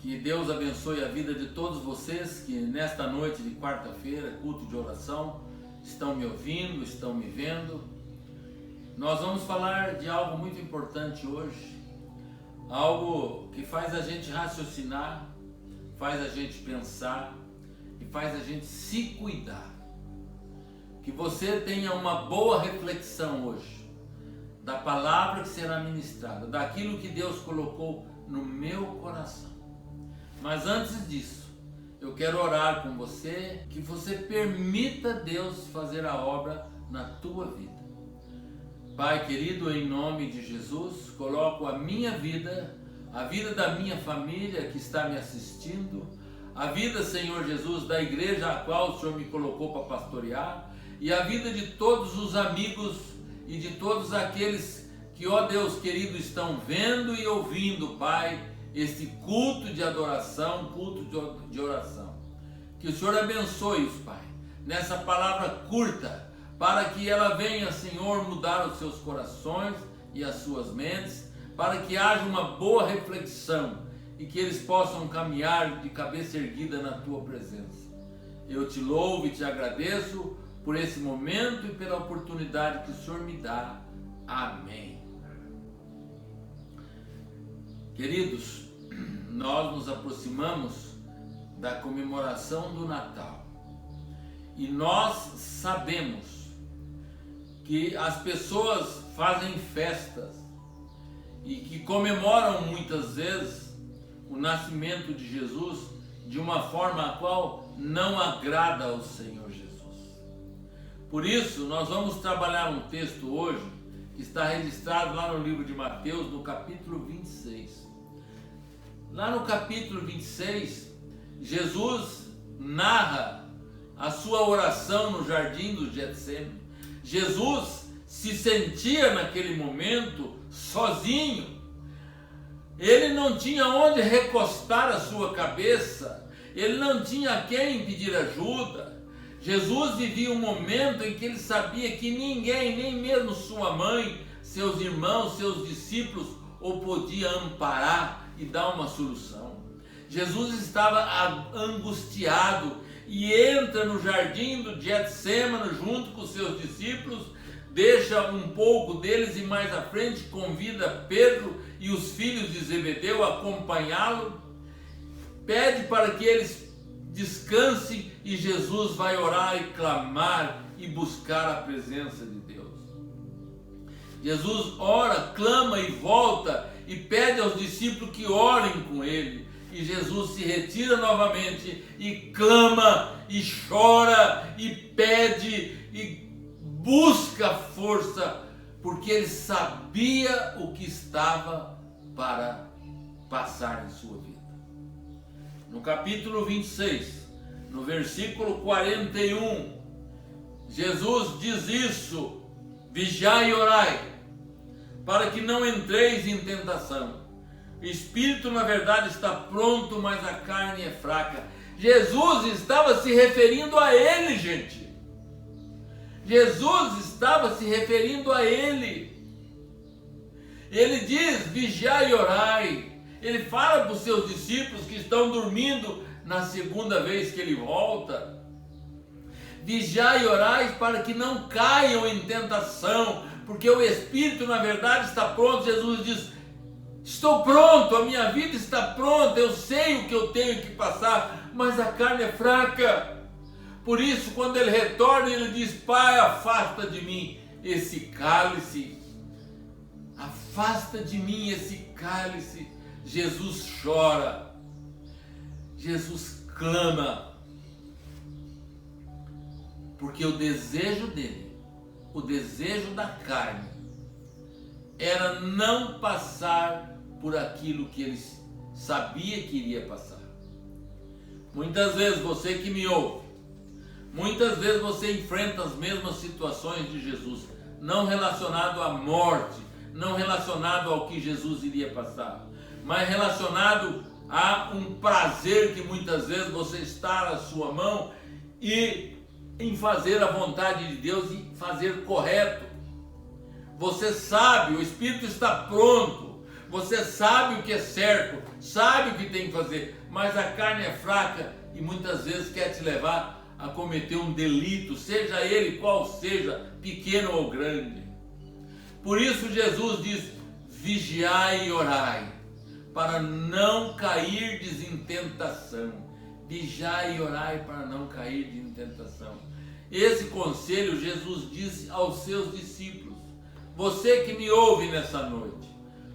Que Deus abençoe a vida de todos vocês que nesta noite de quarta-feira, culto de oração, estão me ouvindo, estão me vendo. Nós vamos falar de algo muito importante hoje, algo que faz a gente raciocinar, faz a gente pensar e faz a gente se cuidar. Que você tenha uma boa reflexão hoje da palavra que será ministrada, daquilo que Deus colocou no meu coração. Mas antes disso, eu quero orar com você, que você permita Deus fazer a obra na tua vida. Pai querido, em nome de Jesus, coloco a minha vida, a vida da minha família que está me assistindo, a vida, Senhor Jesus, da igreja a qual o Senhor me colocou para pastorear, e a vida de todos os amigos e de todos aqueles que, ó Deus querido, estão vendo e ouvindo, Pai, este culto de adoração, culto de oração. Que o Senhor abençoe-os, Pai, nessa palavra curta, para que ela venha, Senhor, mudar os seus corações e as suas mentes, para que haja uma boa reflexão e que eles possam caminhar de cabeça erguida na Tua presença. Eu te louvo e te agradeço por esse momento e pela oportunidade que o Senhor me dá. Amém. Queridos, nós nos aproximamos da comemoração do Natal e nós sabemos que as pessoas fazem festas e que comemoram muitas vezes o nascimento de Jesus de uma forma a qual não agrada ao Senhor Jesus. Por isso, nós vamos trabalhar um texto hoje que está registrado lá no livro de Mateus, no capítulo 26. Lá no capítulo 26, Jesus narra a sua oração no jardim do Getsemane. Jesus se sentia naquele momento sozinho. Ele não tinha onde recostar a sua cabeça, ele não tinha a quem pedir ajuda. Jesus vivia um momento em que ele sabia que ninguém, nem mesmo sua mãe, seus irmãos, seus discípulos, o podia amparar e dar uma solução. Jesus estava angustiado e entra no jardim do Getsemane junto com seus discípulos, deixa um pouco deles e mais à frente convida Pedro e os filhos de Zebedeu a acompanhá-lo, pede para que eles descansem e Jesus vai orar e clamar e buscar a presença de Deus. Jesus ora, clama e volta e pede aos discípulos que orem com ele. E Jesus se retira novamente e clama e chora e pede e busca força, porque ele sabia o que estava para passar em sua vida. No capítulo 26, no versículo 41, Jesus diz isso: vigiai e orai, para que não entreis em tentação. O espírito, na verdade, está pronto, mas a carne é fraca. Jesus estava se referindo a ele, gente. Jesus estava se referindo a ele. Ele diz: vigiai e orai. Ele fala para os seus discípulos que estão dormindo na segunda vez que ele volta. Vigiai e orai para que não caiam em tentação, porque o espírito, na verdade, está pronto. Jesus diz: estou pronto, a minha vida está pronta, eu sei o que eu tenho que passar, mas a carne é fraca. Por isso, quando ele retorna, ele diz: Pai, afasta de mim esse cálice. Afasta de mim esse cálice. Jesus chora. Jesus clama. Porque o desejo dele, o desejo da carne, era não passar por aquilo que ele sabia que iria passar. Muitas vezes você que me ouve, muitas vezes você enfrenta as mesmas situações de Jesus, não relacionado à morte, não relacionado ao que Jesus iria passar, mas relacionado a um prazer que muitas vezes você está na sua mão e em fazer a vontade de Deus e fazer correto. Você sabe, o Espírito está pronto, você sabe o que é certo, sabe o que tem que fazer, mas a carne é fraca e muitas vezes quer te levar a cometer um delito, seja ele qual seja, pequeno ou grande. Por isso Jesus diz: vigiai e orai, para não cairdes em tentação. Vigiai e orai para não cair em tentação. Esse conselho Jesus disse aos seus discípulos. Você que me ouve nessa noite,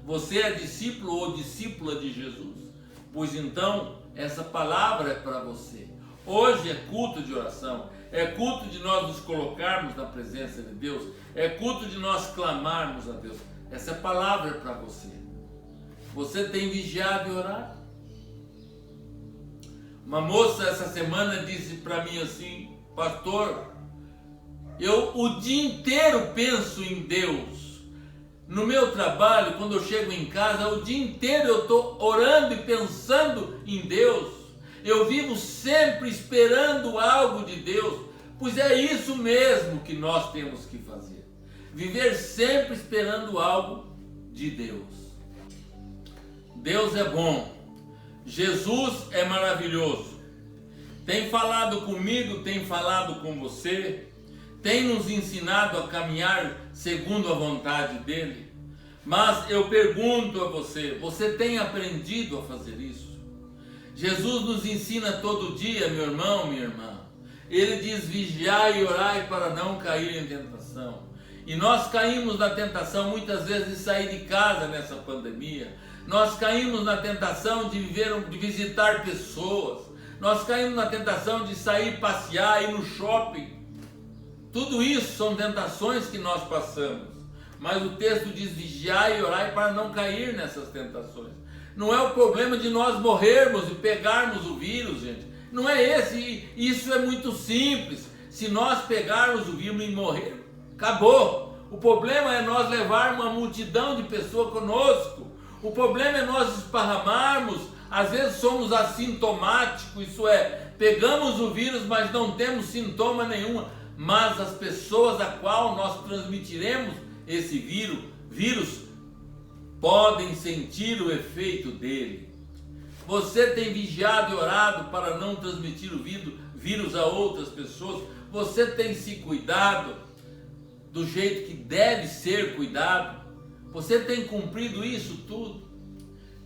você é discípulo ou discípula de Jesus? Pois então, essa palavra é para você. Hoje é culto de oração, é culto de nós nos colocarmos na presença de Deus, é culto de nós clamarmos a Deus. Essa palavra é para você. Você tem vigiado e orado? Uma moça essa semana disse para mim assim: pastor, eu o dia inteiro penso em Deus. No meu trabalho, quando eu chego em casa, o dia inteiro eu estou orando e pensando em Deus. Eu vivo sempre esperando algo de Deus, pois é isso mesmo que nós temos que fazer. Viver sempre esperando algo de Deus. Deus é bom. Jesus é maravilhoso. Tem falado comigo, tem falado com você, tem nos ensinado a caminhar segundo a vontade dele. Mas eu pergunto a você, você tem aprendido a fazer isso? Jesus nos ensina todo dia, meu irmão, minha irmã. Ele diz: vigiai e orai para não cair em tentação. E nós caímos na tentação muitas vezes de sair de casa nessa pandemia. Nós caímos na tentação de visitar pessoas. Nós caímos na tentação de sair passear, ir no shopping. Tudo isso são tentações que nós passamos. Mas o texto diz: vigiai e orai para não cair nessas tentações. Não é o problema de nós morrermos e pegarmos o vírus, gente. Não é esse. Isso é muito simples. Se nós pegarmos o vírus e morrer, acabou. O problema é nós levarmos uma multidão de pessoas conosco. O problema é nós esparramarmos. Às vezes somos assintomáticos, isso é, pegamos o vírus, mas não temos sintoma nenhum. Mas as pessoas a qual nós transmitiremos esse vírus podem sentir o efeito dele. Você tem vigiado e orado para não transmitir o vírus a outras pessoas? Você tem se cuidado do jeito que deve ser cuidado? Você tem cumprido isso tudo?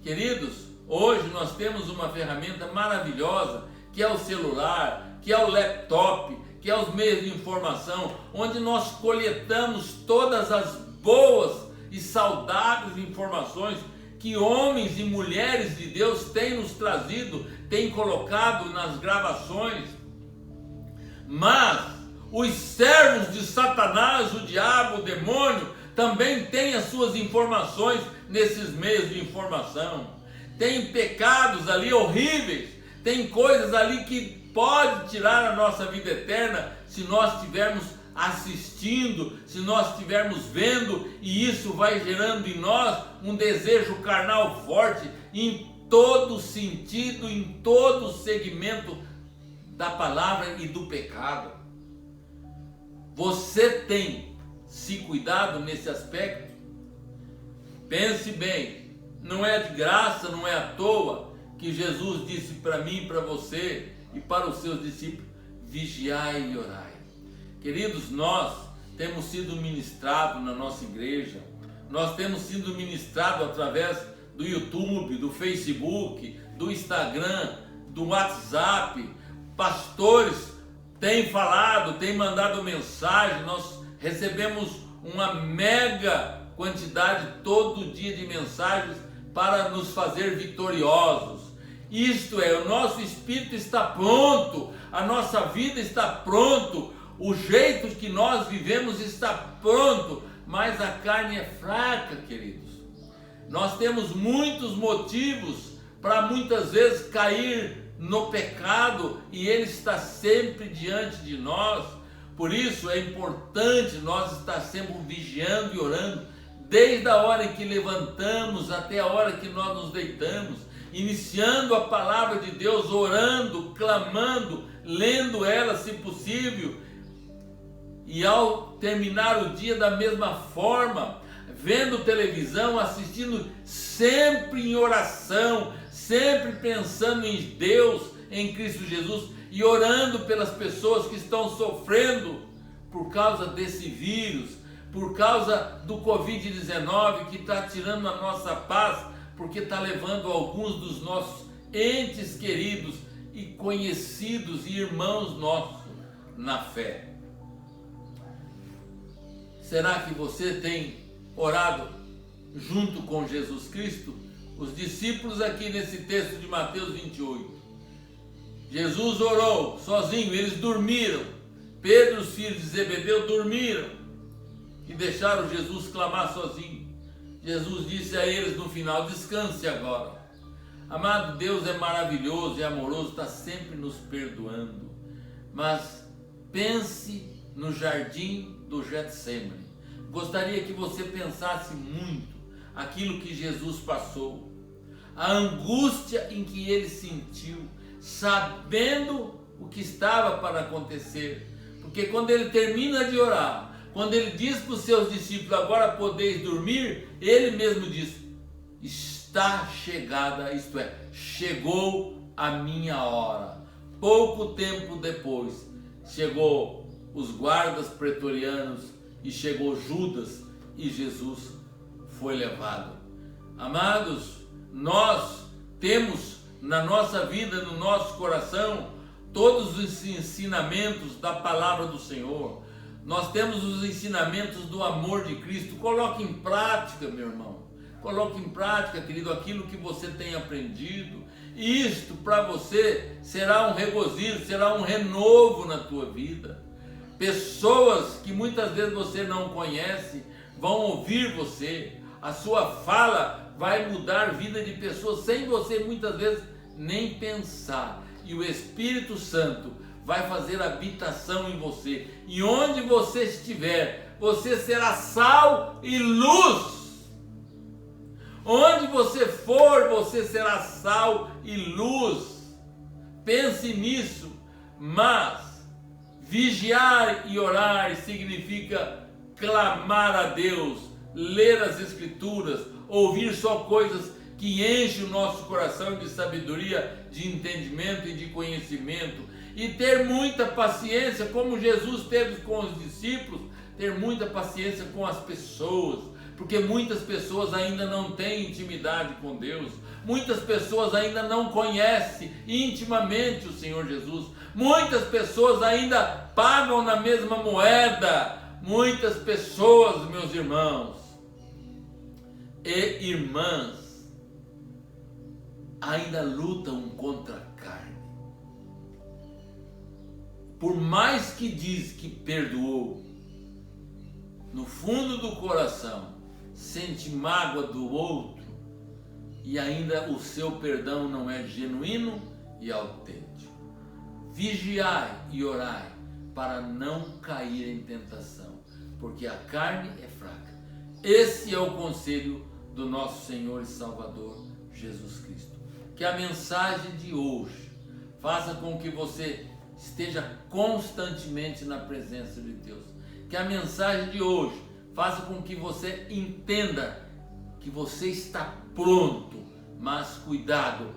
Queridos, hoje nós temos uma ferramenta maravilhosa, que é o celular, que é o laptop, que é os meios de informação, onde nós coletamos todas as boas e saudáveis informações que homens e mulheres de Deus têm nos trazido, têm colocado nas gravações. Mas os servos de Satanás, o diabo, o demônio, também têm as suas informações nesses meios de informação. Tem pecados ali horríveis, tem coisas ali que pode tirar a nossa vida eterna se nós estivermos assistindo, se nós estivermos vendo, e isso vai gerando em nós um desejo carnal forte em todo sentido, em todo segmento da palavra e do pecado. Você tem se cuidado nesse aspecto? Pense bem, não é de graça, não é à toa que Jesus disse para mim e para você e para os seus discípulos: vigiai e orai. Queridos, nós temos sido ministrados na nossa igreja, nós temos sido ministrados através do YouTube, do Facebook, do Instagram, do WhatsApp. Pastores têm falado, têm mandado mensagem, nós recebemos uma mega quantidade todo dia de mensagens para nos fazer vitoriosos. Isto é, o nosso espírito está pronto, a nossa vida está pronto, o jeito que nós vivemos está pronto, mas a carne é fraca, queridos. Nós temos muitos motivos para muitas vezes cair no pecado e ele está sempre diante de nós. Por isso é importante nós estar sempre vigiando e orando, desde a hora em que levantamos até a hora que nós nos deitamos, iniciando a palavra de Deus, orando, clamando, lendo ela se possível, e ao terminar o dia da mesma forma, vendo televisão, assistindo, sempre em oração, sempre pensando em Deus, em Cristo Jesus, e orando pelas pessoas que estão sofrendo por causa desse vírus, por causa do Covid-19, que está tirando a nossa paz, porque está levando alguns dos nossos entes queridos e conhecidos e irmãos nossos na fé. Será que você tem orado junto com Jesus Cristo? Os discípulos aqui nesse texto de Mateus 28. Jesus orou sozinho, eles dormiram. Pedro e os filhos de Zebedeu dormiram e deixaram Jesus clamar sozinho. Jesus disse a eles no final: descanse agora. Amado, Deus é maravilhoso e amoroso, está sempre nos perdoando. Mas pense no jardim do Getsemane. Gostaria que você pensasse muito aquilo que Jesus passou, a angústia em que ele sentiu, sabendo o que estava para acontecer. Porque quando ele termina de orar, quando ele diz para os seus discípulos: agora podeis dormir, ele mesmo diz: está chegada, isto é, chegou a minha hora. Pouco tempo depois, chegou os guardas pretorianos e chegou Judas e Jesus foi levado. Amados, nós temos na nossa vida, no nosso coração, todos os ensinamentos da palavra do Senhor. Nós temos os ensinamentos do amor de Cristo. Coloque em prática, meu irmão. Coloque em prática, querido, aquilo que você tem aprendido. Isto para você será um regozijo, será um renovo na tua vida. Pessoas que muitas vezes você não conhece vão ouvir você. A sua fala vai mudar a vida de pessoas sem você muitas vezes nem pensar. E o Espírito Santo vai fazer habitação em você. E onde você estiver, você será sal e luz. Onde você for, você será sal e luz. Pense nisso. Mas vigiar e orar significa clamar a Deus, ler as Escrituras, ouvir só coisas que enchem o nosso coração de sabedoria, de entendimento e de conhecimento, e ter muita paciência, como Jesus teve com os discípulos, ter muita paciência com as pessoas, porque muitas pessoas ainda não têm intimidade com Deus, muitas pessoas ainda não conhecem intimamente o Senhor Jesus, muitas pessoas ainda pagam na mesma moeda, muitas pessoas, meus irmãos e irmãs, ainda lutam contra a carne. Por mais que diz que perdoou, no fundo do coração sente mágoa do outro e ainda o seu perdão não é genuíno e autêntico. Vigiai e orai para não cair em tentação, porque a carne é fraca. Esse é o conselho do nosso Senhor e Salvador Jesus Cristo. Que a mensagem de hoje faça com que você esteja constantemente na presença de Deus. Que a mensagem de hoje faça com que você entenda que você está pronto, mas cuidado,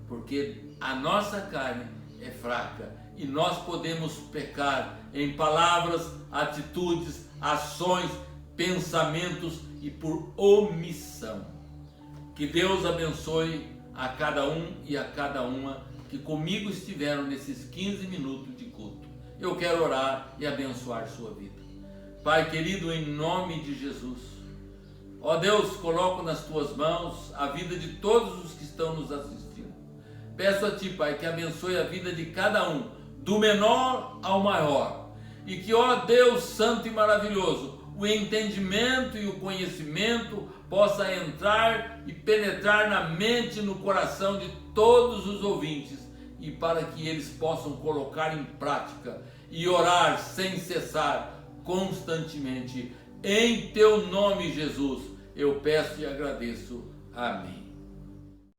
porque a nossa carne é fraca e nós podemos pecar em palavras, atitudes, ações, pensamentos e por omissão. Que Deus abençoe a cada um e a cada uma que comigo estiveram nesses 15 minutos de culto. Eu quero orar e abençoar sua vida. Pai querido, em nome de Jesus, ó Deus, coloco nas tuas mãos a vida de todos os que estão nos assistindo. Peço a ti, Pai, que abençoe a vida de cada um, do menor ao maior, e que, ó Deus santo e maravilhoso, o entendimento e o conhecimento possa entrar e penetrar na mente e no coração de todos os ouvintes, e para que eles possam colocar em prática e orar sem cessar, constantemente. Em teu nome, Jesus, eu peço e agradeço. Amém.